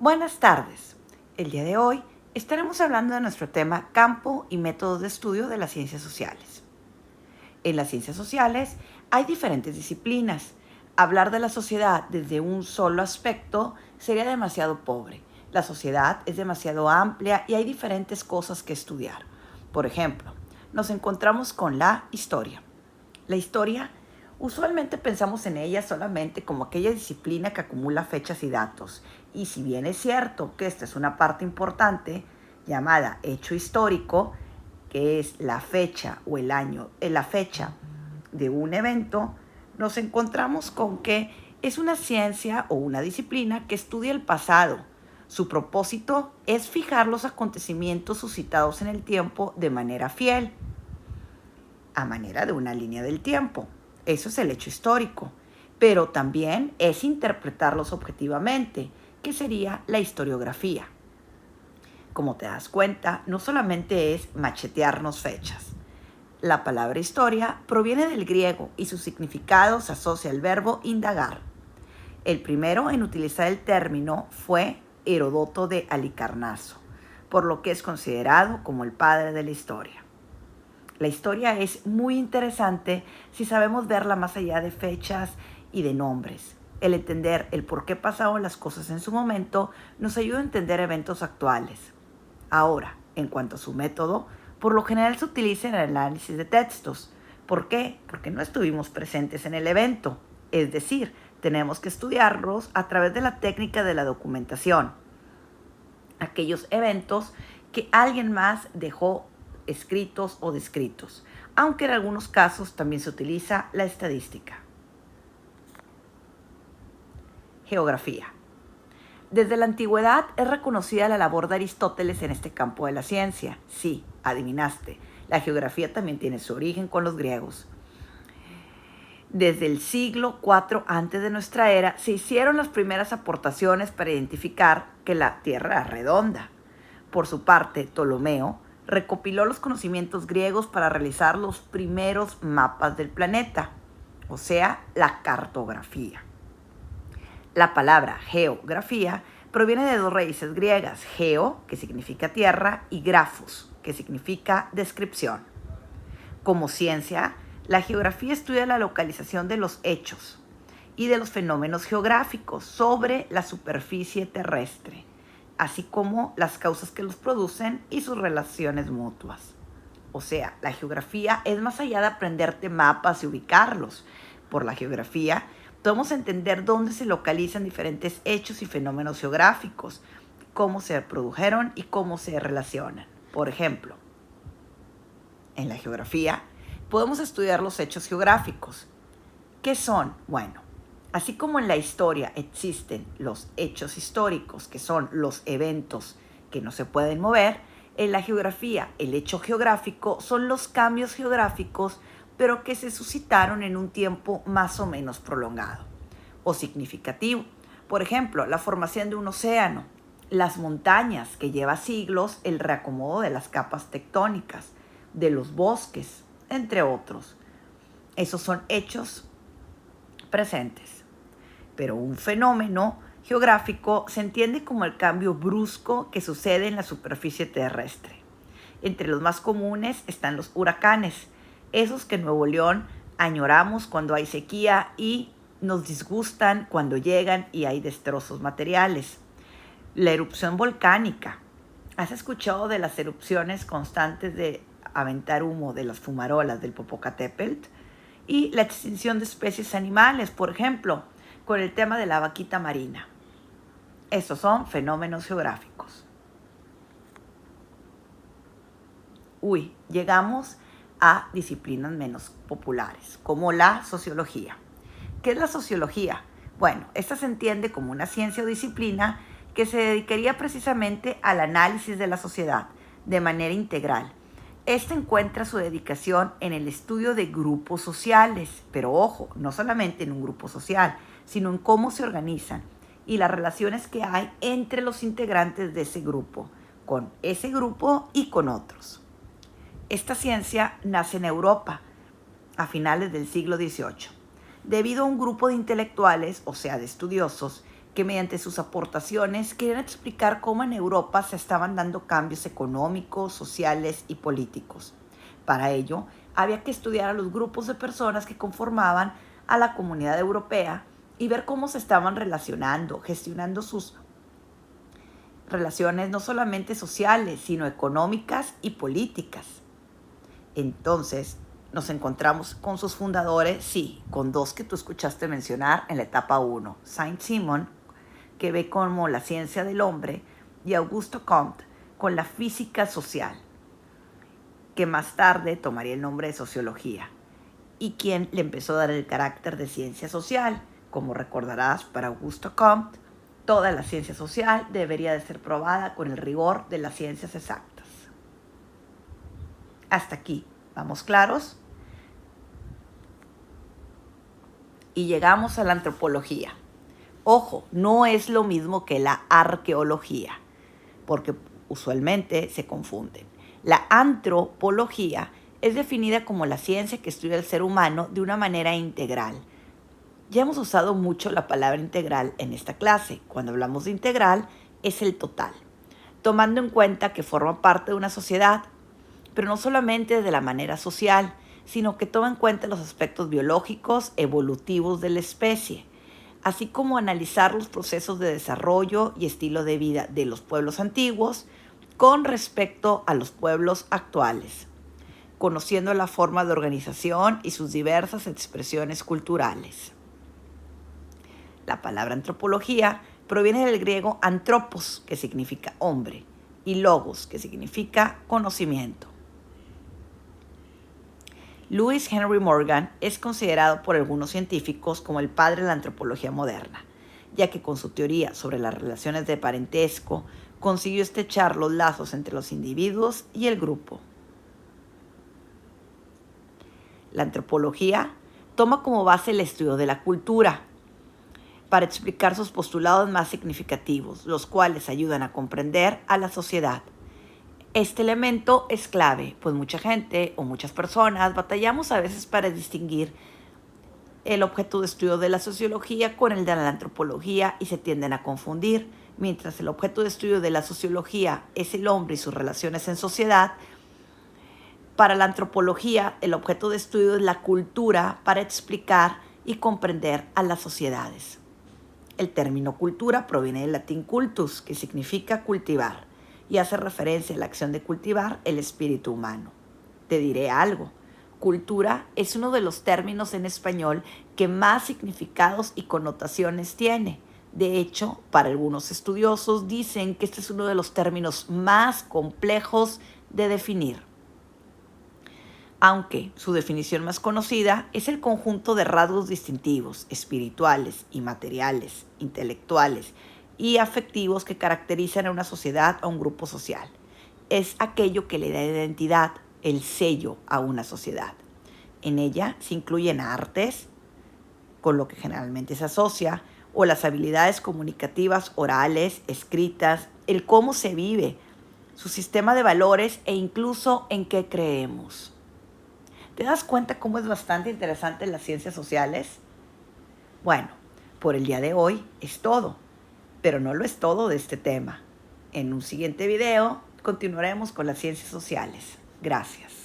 Buenas tardes. El día de hoy estaremos hablando de nuestro tema campo y métodos de estudio de las ciencias sociales. En las ciencias sociales hay diferentes disciplinas. Hablar de la sociedad desde un solo aspecto sería demasiado pobre. La sociedad es demasiado amplia y hay diferentes cosas que estudiar. Por ejemplo, nos encontramos con la historia. La historia, usualmente pensamos en ella solamente como aquella disciplina que acumula fechas y datos. Y si bien es cierto que esta es una parte importante, llamada hecho histórico, que es la fecha o el año, la fecha de un evento, nos encontramos con que es una ciencia o una disciplina que estudia el pasado. Su propósito es fijar los acontecimientos suscitados en el tiempo de manera fiel, a manera de una línea del tiempo. Eso es el hecho histórico. Pero también es interpretarlos objetivamente, que sería la historiografía. Como te das cuenta, no solamente es machetearnos fechas. La palabra historia proviene del griego y su significado se asocia al verbo indagar. El primero en utilizar el término fue Heródoto de Halicarnaso, por lo que es considerado como el padre de la historia. La historia es muy interesante si sabemos verla más allá de fechas y de nombres. El entender el por qué pasaron las cosas en su momento nos ayuda a entender eventos actuales. Ahora, en cuanto a su método, por lo general se utiliza en el análisis de textos. ¿Por qué? Porque no estuvimos presentes en el evento. Es decir, tenemos que estudiarlos a través de la técnica de la documentación. Aquellos eventos que alguien más dejó escritos o descritos, aunque en algunos casos también se utiliza la estadística. Geografía. Desde la antigüedad es reconocida la labor de Aristóteles en este campo de la ciencia. Sí, adivinaste, la geografía también tiene su origen con los griegos. Desde el siglo IV antes de nuestra era se hicieron las primeras aportaciones para identificar que la Tierra era redonda. Por su parte, Ptolomeo recopiló los conocimientos griegos para realizar los primeros mapas del planeta, o sea, la cartografía. La palabra geografía proviene de dos raíces griegas, geo, que significa tierra, y grafos, que significa descripción. Como ciencia, la geografía estudia la localización de los hechos y de los fenómenos geográficos sobre la superficie terrestre, así como las causas que los producen y sus relaciones mutuas. O sea, la geografía es más allá de aprenderte mapas y ubicarlos. Por la geografía podemos entender dónde se localizan diferentes hechos y fenómenos geográficos, cómo se produjeron y cómo se relacionan. Por ejemplo, en la geografía podemos estudiar los hechos geográficos. ¿Qué son? Bueno, así como en la historia existen los hechos históricos, que son los eventos que no se pueden mover, en la geografía el hecho geográfico son los cambios geográficos, pero que se suscitaron en un tiempo más o menos prolongado o significativo. Por ejemplo, la formación de un océano, las montañas, que lleva siglos el reacomodo de las capas tectónicas, de los bosques, entre otros. Esos son hechos presentes. Pero un fenómeno geográfico se entiende como el cambio brusco que sucede en la superficie terrestre. Entre los más comunes están los huracanes, esos que en Nuevo León añoramos cuando hay sequía y nos disgustan cuando llegan y hay destrozos materiales. La erupción volcánica. ¿Has escuchado de las erupciones constantes de aventar humo de las fumarolas del Popocatépetl? Y la extinción de especies animales, por ejemplo, con el tema de la vaquita marina. Estos son fenómenos geográficos. Llegamos a disciplinas menos populares, como la sociología. ¿Qué es la sociología? Bueno, esta se entiende como una ciencia o disciplina que se dedicaría precisamente al análisis de la sociedad de manera integral. Esta encuentra su dedicación en el estudio de grupos sociales, pero ojo, no solamente en un grupo social, sino en cómo se organizan y las relaciones que hay entre los integrantes de ese grupo, con ese grupo y con otros. Esta ciencia nace en Europa a finales del siglo XVIII, debido a un grupo de intelectuales, o sea, de estudiosos, que mediante sus aportaciones querían explicar cómo en Europa se estaban dando cambios económicos, sociales y políticos. Para ello, había que estudiar a los grupos de personas que conformaban a la comunidad europea y ver cómo se estaban relacionando, gestionando sus relaciones no solamente sociales, sino económicas y políticas. Entonces, nos encontramos con sus fundadores, sí, con dos que tú escuchaste mencionar en la etapa 1, Saint-Simon, que ve como la ciencia del hombre, y Auguste Comte, con la física social, que más tarde tomaría el nombre de sociología, y quien le empezó a dar el carácter de ciencia social. Como recordarás, para Auguste Comte, toda la ciencia social debería de ser probada con el rigor de las ciencias exactas. Hasta aquí, ¿vamos claros? Y llegamos a la antropología. Ojo, no es lo mismo que la arqueología, porque usualmente se confunden. La antropología es definida como la ciencia que estudia el ser humano de una manera integral. Ya hemos usado mucho la palabra integral en esta clase. Cuando hablamos de integral, es el total, tomando en cuenta que forma parte de una sociedad, pero no solamente de la manera social, sino que toma en cuenta los aspectos biológicos, evolutivos de la especie, así como analizar los procesos de desarrollo y estilo de vida de los pueblos antiguos con respecto a los pueblos actuales, conociendo la forma de organización y sus diversas expresiones culturales. La palabra antropología proviene del griego antropos, que significa hombre, y logos, que significa conocimiento. Lewis Henry Morgan es considerado por algunos científicos como el padre de la antropología moderna, ya que con su teoría sobre las relaciones de parentesco consiguió estrechar los lazos entre los individuos y el grupo. La antropología toma como base el estudio de la cultura para explicar sus postulados más significativos, los cuales ayudan a comprender a la sociedad. Este elemento es clave, pues mucha gente o muchas personas batallamos a veces para distinguir el objeto de estudio de la sociología con el de la antropología y se tienden a confundir. Mientras el objeto de estudio de la sociología es el hombre y sus relaciones en sociedad, para la antropología el objeto de estudio es la cultura para explicar y comprender a las sociedades. El término cultura proviene del latín cultus, que significa cultivar, y hace referencia a la acción de cultivar el espíritu humano. Te diré algo, cultura es uno de los términos en español que más significados y connotaciones tiene. De hecho, para algunos estudiosos dicen que este es uno de los términos más complejos de definir. Aunque su definición más conocida es el conjunto de rasgos distintivos, espirituales y materiales, intelectuales y afectivos que caracterizan a una sociedad o un grupo social. Es aquello que le da identidad, el sello a una sociedad. En ella se incluyen artes, con lo que generalmente se asocia, o las habilidades comunicativas orales, escritas, el cómo se vive, su sistema de valores e incluso en qué creemos. ¿Te das cuenta cómo es bastante interesante las ciencias sociales? Bueno, por el día de hoy es todo, pero no lo es todo de este tema. En un siguiente video continuaremos con las ciencias sociales. Gracias.